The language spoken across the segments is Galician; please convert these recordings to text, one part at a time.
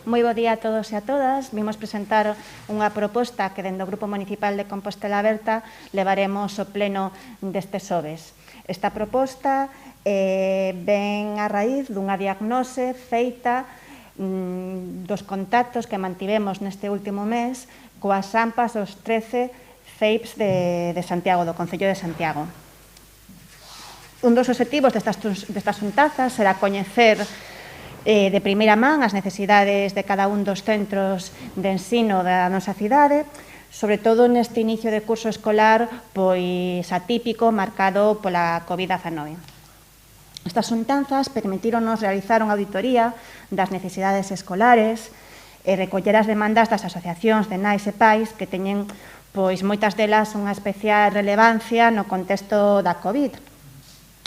Moi bo día a todos e a todas. Vimos presentar unha proposta que dende o Grupo Municipal de Compostela Aberta levaremos ao pleno deste xoves. Esta proposta ven a raíz dunha diagnose feita dos contactos que mantivemos neste último mes coas AMPAs dos 13 CEIPs de Santiago, do Concello de Santiago. Un dos obxectivos destas xuntazas será coñecer de primeira man as necesidades de cada un dos centros de ensino da nosa cidade, sobre todo neste inicio de curso escolar pois atípico marcado pola COVID-19. Estas xuntanzas permitíronos realizar unha auditoría das necesidades escolares e recoller as demandas das asociacións de nais e pais que teñen pois moitas delas unha especial relevancia no contexto da COVID.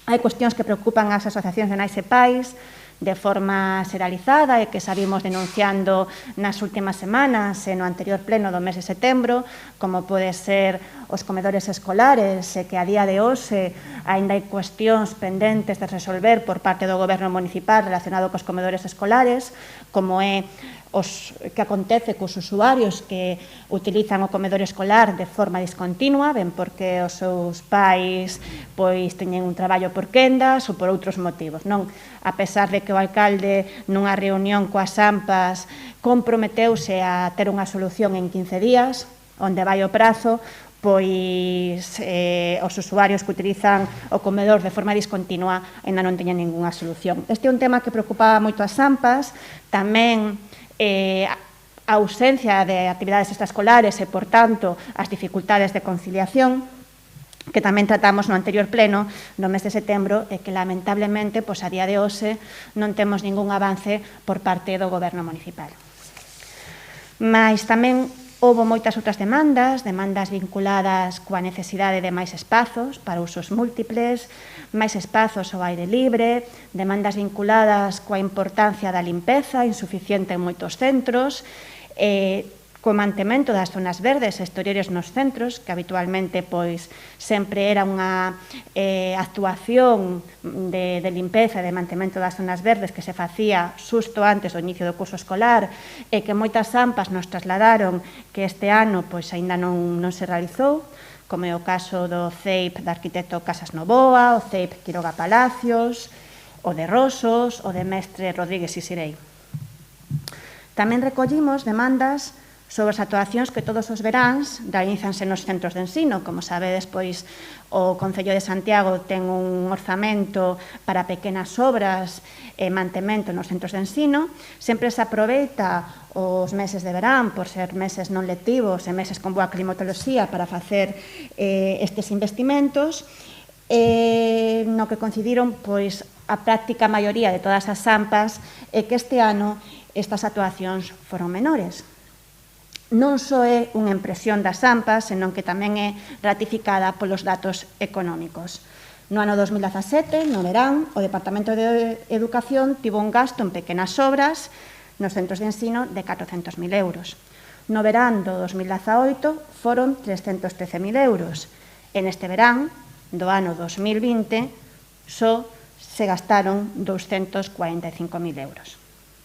Hai cuestións que preocupan as asociacións de nais e pais de forma xeralizada e que xa vimos denunciando nas últimas semanas e no anterior pleno do mes de setembro, como pode ser os comedores escolares, e que a día de hoxe aínda hai cuestións pendentes de resolver por parte do Goberno municipal relacionado cos comedores escolares, como é os que acontece cos usuarios que utilizan o comedor escolar de forma discontinua, ben porque os seus pais pois teñen un traballo por quendas ou por outros motivos, non? A pesar de que o alcalde nunha reunión coas AMPAs comprometeuse a ter unha solución en 15 días, onde vai o prazo, pois os usuarios que utilizan o comedor de forma discontinua ainda non teñen ningunha solución. Este é un tema que preocupaba moito as AMPAs, tamén a ausencia de actividades extraescolares e, por tanto, as dificultades de conciliación, que tamén tratamos no anterior pleno no mes de setembro e que, lamentablemente, a día de hoxe non temos ningún avance por parte do Goberno municipal. Mais tamén houve moitas outras demandas vinculadas coa necesidade de máis espazos para usos múltiples, máis espazos ao aire libre, demandas vinculadas coa importancia da limpeza insuficiente en moitos centros, co mantemento das zonas verdes e exteriores nos centros, que habitualmente pois sempre era unha actuación de limpeza e de mantemento das zonas verdes que se facía xusto antes do inicio do curso escolar e que moitas AMPAs nos trasladaron que este ano pois aínda non se realizou, como é o caso do CEIP da arquitecto Casas Novoa, o CEIP Quiroga Palacios, o de Rosos, o de Mestre Rodríguez Isirei. Tamén recollimos demandas sobre as actuacións que todos os veráns realízanse nos centros de ensino. Como sabedes, pois, o Concello de Santiago ten un orzamento para pequenas obras e mantemento nos centros de ensino. Sempre se aproveita os meses de verán por ser meses non lectivos e meses con boa climatoloxía para facer estes investimentos, no que coincidiron pois a práctica maioría de todas as AMPAs é que este ano estas actuacións foron menores. Non só é unha impresión das AMPAs, senón que tamén é ratificada polos datos económicos. No ano 2017, no verán, o Departamento de Educación tivo un gasto en pequenas obras nos centros de ensino de 400.000 euros. No verán do 2018 foron 313.000 euros. En este verán do ano 2020 só se gastaron 245.000 euros.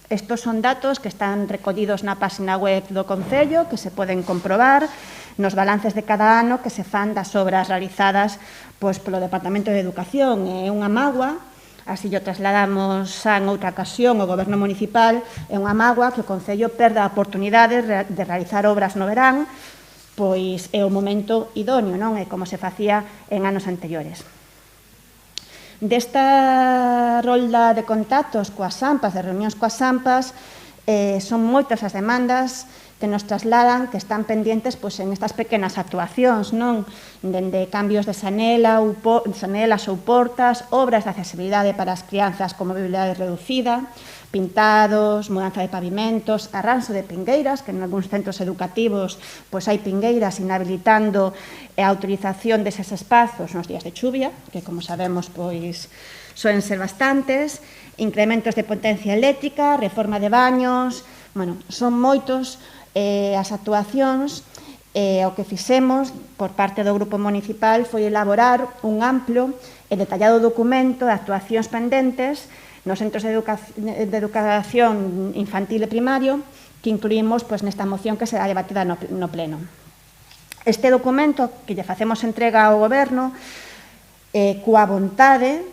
Estos son datos que están recollidos na página web do Concello, que se poden comprobar nos balances de cada ano que se fan das obras realizadas polo Departamento de Educación. É unha mágoa, así o trasladamos xa en outra ocasión ao Goberno municipal, é unha mágoa que o Concello perda a oportunidade de realizar obras no verán, pois é o momento idóneo, non? É como se facía en anos anteriores. Desta rolda de contactos coas AMPAs, de reunións coas AMPAs, son moitas as demandas que nos trasladan que están pendientes en estas pequenas actuacións, non? Dende cambios de sanelas ou portas, obras de accesibilidade para as crianzas con mobilidade reducida, pintados, mudanza de pavimentos, arranxo de pingueiras, que en algúns centros educativos hai pingueiras inhabilitando a utilización deses espazos nos días de chuvia, que, como sabemos, suelen ser bastantes, incrementos de potencia eléctrica, reforma de baños, son moitos as actuacións. O que fixemos por parte do Grupo Municipal foi elaborar un amplo e detallado documento de actuacións pendentes nos centros de educación infantil e primario, que incluímos nesta moción que será debatida no pleno. Este documento que lle facemos entrega ao Goberno coa vontade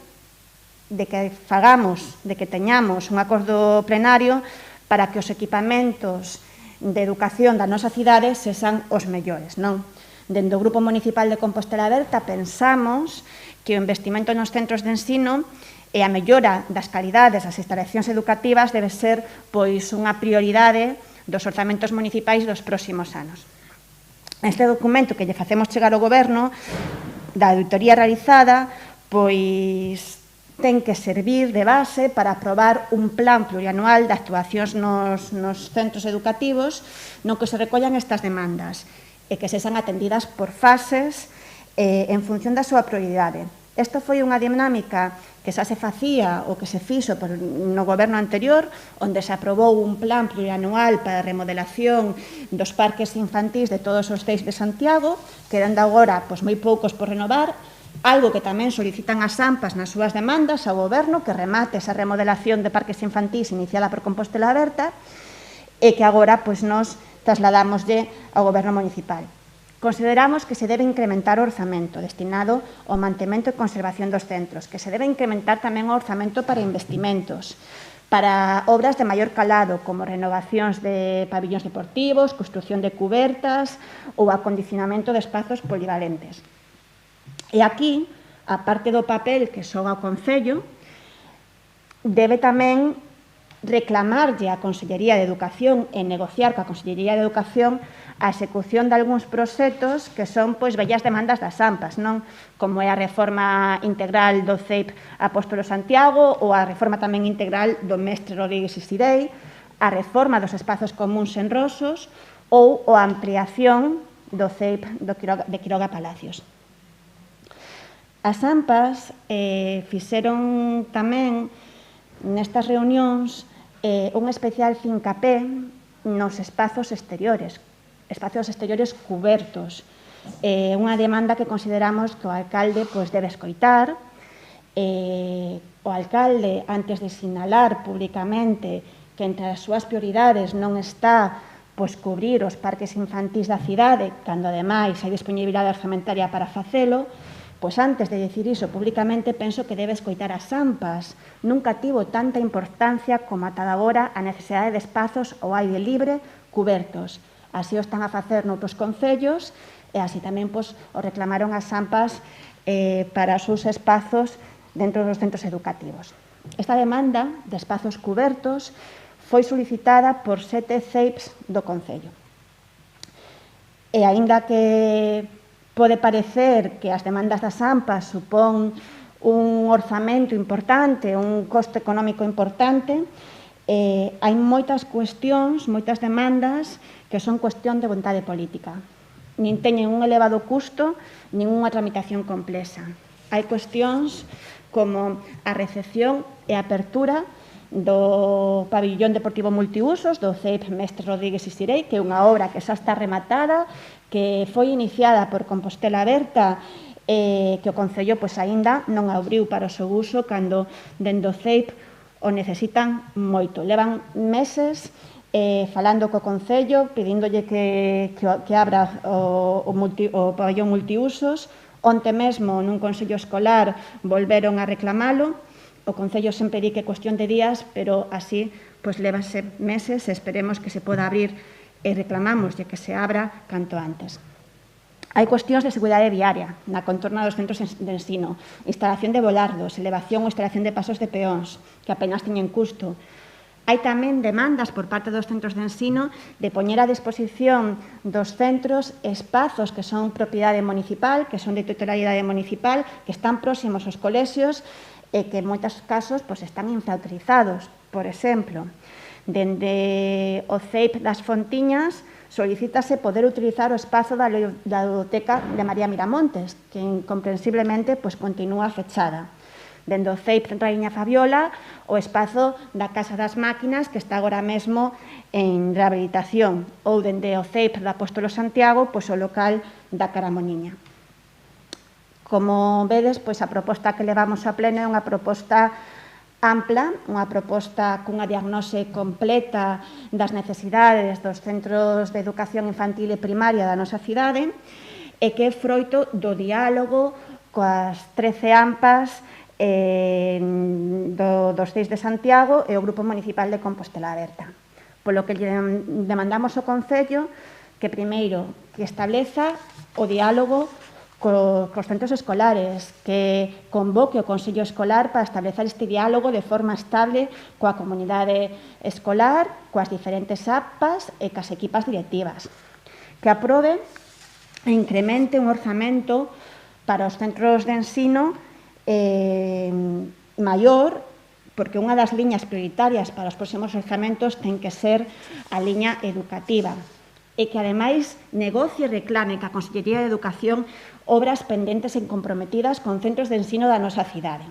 de que fagamos, de que teñamos un acordo plenario para que os equipamentos de educación da nosa cidade sexan os mellores, non? Dende o Grupo Municipal de Compostela Aberta pensamos que o investimento nos centros de ensino e a mellora das calidades das instalacións educativas debe ser unha prioridade dos orzamentos municipais dos próximos anos. Este documento que lle facemos chegar ao Goberno, da auditoría realizada, ten que servir de base para aprobar un plan plurianual de actuacións nos centros educativos no que se recollan estas demandas e que sexan atendidas por fases en función da súa prioridade. Esta foi unha dinámica que xa se facía ou que se fixo no goberno anterior, onde se aprobou un plan plurianual para a remodelación dos parques infantís de todos os CEIPs de Santiago, quedando agora moi poucos por renovar, algo que tamén solicitan as AMPAs nas súas demandas ao goberno, que remate esa remodelación de parques infantís iniciada por Compostela Aberta e que agora nos trasladamoslle ao goberno municipal. Consideramos que se debe incrementar o orzamento destinado ao mantemento e conservación dos centros, que se debe incrementar tamén o orzamento para investimentos, para obras de maior calado, como renovacións de pabillóns deportivos, construción de cubertas ou acondicionamento de espazos polivalentes. E aquí, a parte do papel que xoga o Concello, debe tamén reclamarlle á Consellería de Educación e negociar coa Consellería de Educación a execución de algúns proxectos que son vellas demandas das AMPAs, non? Como é a reforma integral do CEIP Apóstolo Santiago ou a reforma tamén integral do Mestre Rodríguez Isirei, a reforma dos espazos comuns en Rosos ou a ampliación do CEIP de Quiroga Palacios. As AMPAs fixeron tamén nestas reunións un especial fincapé nos espazos exteriores cubertos. Unha demanda que consideramos que o alcalde debe escoitar. O alcalde, antes de sinalar públicamente que entre as súas prioridades non está cubrir os parques infantís da cidade, cando ademais hai disponibilidade orzamentaria para facelo, antes de dicir iso públicamente, penso que debe escoitar as AMPAs. Nunca tivo tanta importancia como ata agora a necesidade de espazos ao aire libre cubertos. Así o están a facer noutros concellos e así tamén o reclamaron as AMPAs para os seus espazos dentro dos centros educativos. Esta demanda de espazos cubertos foi solicitada por 7 CEIPs do Concello. E aínda que pode parecer que as demandas das AMPAs supón un orzamento importante, un coste económico importante, hai moitas cuestións, moitas demandas que son cuestión de vontade política. Nin teñen un elevado custo, nin unha tramitación complexa. Hai cuestións como a recepción e apertura do pabillón deportivo multiusos do CEIP Mestre Rodríguez Isirei, que é unha obra que xa está rematada, que foi iniciada por Compostela Aberta e que o Concello aínda non abriu para o seu uso cando dende o CEIP o necesitan moito. Levan meses falando co Concello, pedíndolle que abra o pabillón multiusos. Onte mesmo, nun consello escolar, volveron a reclamalo. O Concello sempre di que é cuestión de días, pero así levase meses e esperemos que se poda abrir e reclamamos que se abra canto antes. Hai cuestións de seguridade viaria na contorna dos centros de ensino, instalación de volardos, elevación ou instalación de pasos de peóns, que apenas teñen custo. Hai tamén demandas por parte dos centros de ensino de poñer a disposición dos centros espazos que son propiedade municipal, que son de titularidade municipal, que están próximos aos colexios e que en moitos casos están infrautilizados. Por exemplo, dende o CEIP das Fontiñas solicítase poder utilizar o espazo da Ludoteca de María Miramontes, que incomprensiblemente continúa fechada. Dende o CEIP Raíña Fabiola, o espazo da Casa das Máquinas, que está agora mesmo en rehabilitación, ou dende o CEIP da Apóstolo Santiago, o local da Caramoñiña. Como vedes, a proposta que levamos a pleno é unha proposta ampla, unha proposta cunha diagnose completa das necesidades dos centros de educación infantil e primaria da nosa cidade e que é froito do diálogo coas 13 AMPAs dos CEIs de Santiago e o Grupo Municipal de Compostela Aberta. Polo que demandamos ao Concello que primeiro que estableza o diálogo cos centros escolares, que convoque o Consello Escolar para establecer este diálogo de forma estable coa comunidade escolar, coas diferentes APAs e coas equipas directivas. Que aprobe e incremente un orzamento para os centros de ensino maior, porque unha das liñas prioritarias para os próximos orzamentos ten que ser a liña educativa e que, ademais, negocie e reclame que a Consellería de Educación obras pendentes e comprometidas con centros de ensino da nosa cidade.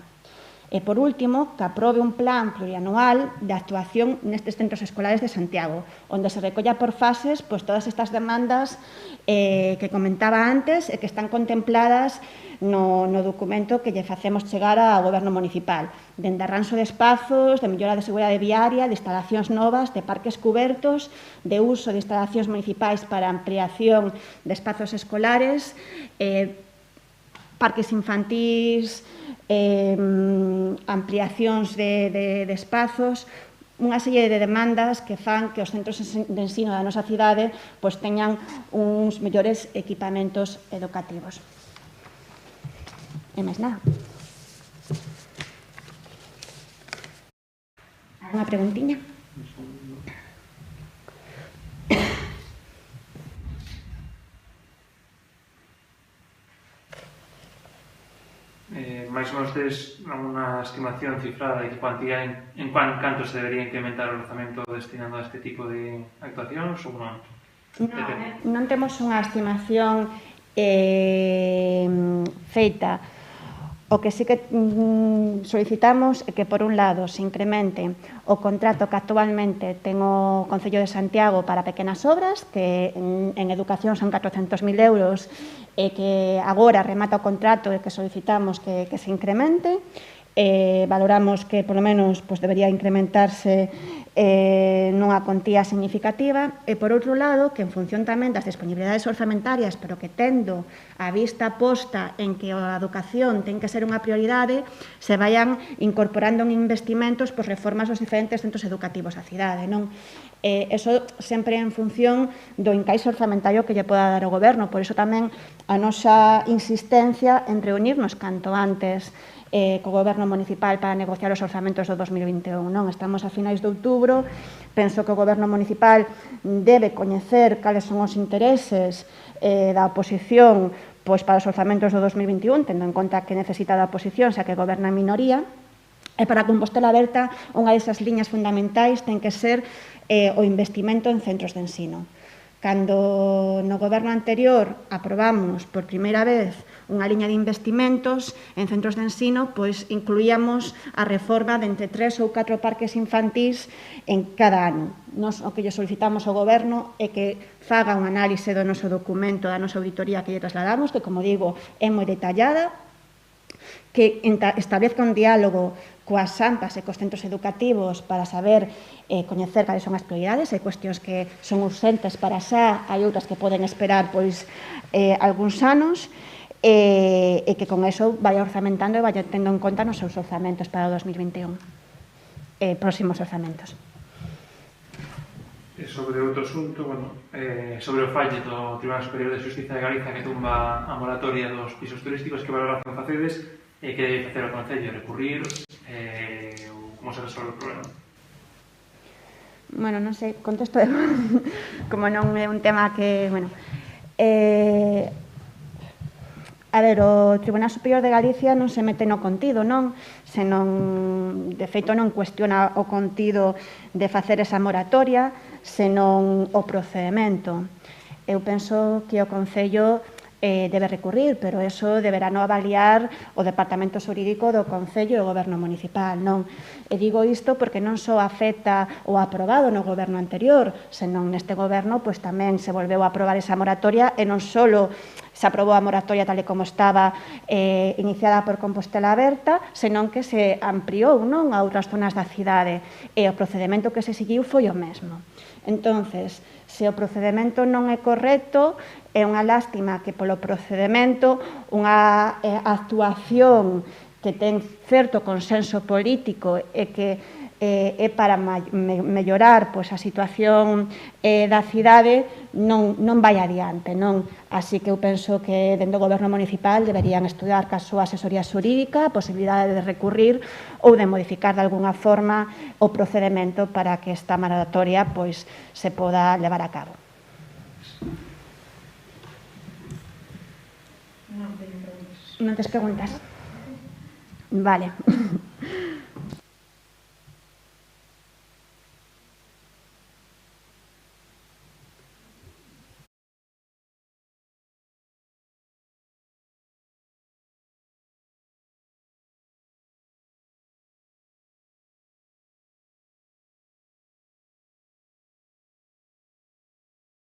E, por último, que aprobe un plan plurianual de actuación nestes centros escolares de Santiago, onde se recolla por fases todas estas demandas que comentaba antes e que están contempladas no documento que lle facemos chegar ao Goberno Municipal, dende arranxo de espazos, de mellora de seguridade viaria, de instalacións novas, de parques cubertos, de uso de instalacións municipais para ampliación de espazos escolares, parques infantís, ampliacións de espazos, unha serie de demandas que fan que os centros de ensino da nosa cidade teñan uns mellores equipamentos educativos. E máis nada. Unha preguntiña? máis ou menos tes unha estimación cifrada de que cuantía en canto se debería incrementar o orzamento destinado a este tipo de actuacións ou non? Non temos unha estimación feita. O que sí que solicitamos é que, por un lado, se incremente o contrato que actualmente ten o Concello de Santiago para pequenas obras, que en educación son 400.000 euros, e que agora remata o contrato e que solicitamos que se incremente. Valoramos que, polo menos, debería incrementarse nunha contía significativa e, por outro lado, que en función tamén das disponibilidades orzamentarias, pero que tendo a vista posta en que a educación ten que ser unha prioridade, se vayan incorporando en investimentos reformas dos diferentes centros educativos da cidade. Eso sempre en función do encaixe orzamentario que lle poda dar o Goberno. Por iso tamén a nosa insistencia en reunirnos canto antes co Goberno Municipal para negociar os orzamentos do 2021. Estamos a finais de outubro, penso que o Goberno Municipal debe coñecer cales son os intereses da oposición para os orzamentos do 2021, tendo en conta que necesita da oposición, xa que goberna a minoría, e para Compostela Aberta unha desas liñas fundamentais ten que ser o investimento en centros de ensino. Cando no goberno anterior aprobamos por primeira vez unha liña de investimentos en centros de ensino, incluíamos a reforma de entre 3 ou 4 parques infantís en cada ano. Nos o que lle solicitamos ao goberno é que faga un análise do noso documento, da nosa auditoría que lle trasladamos, que, como digo, é moi detallada, que establezca un diálogo coas AMPAs e cos centros educativos para saber coñecer cales son as prioridades. Hai cuestións que son urxentes para xa, hai outras que poden esperar algúns anos, e que con eso vai orzamentando e vai tendo en conta nos seus orzamentos para o 2021, próximos orzamentos. Sobre outro asunto, sobre o falle do Tribunal Superior de Xustiza de Galicia que tumba a moratoria dos pisos turísticos, que valoración facedes e que debe facer o Concello, recurrir, como se resolve o problema? Non sei, contesto como non é un tema que, a ver, o Tribunal Superior de Galicia non se mete no contido, senón, de feito, non cuestiona o contido de facer esa moratoria, senón o procedimento. Eu penso que o Concello debe recurrir, pero eso deberá non avaliar o Departamento Xurídico do Concello e o Goberno Municipal, non? E digo isto porque non só afecta o aprobado no goberno anterior, senón neste goberno tamén se volveu a aprobar esa moratoria e non só se aprobou a moratoria tal e como estaba iniciada por Compostela Aberta, senón que se ampliou a outras zonas da cidade e o procedimento que se seguiu foi o mesmo. Entonces, se o procedimento non é correcto, é unha lástima que polo procedimento unha actuación que ten certo consenso político e que é para mellorar a situación da cidade non vai adiante, non? Así que eu penso que dentro do Goberno Municipal deberían estudar ca súa asesoría xurídica a posibilidade de recurrir ou de modificar de alguna forma o procedimento para que esta moratoria se poda levar a cabo. Non tes preguntas? Vale.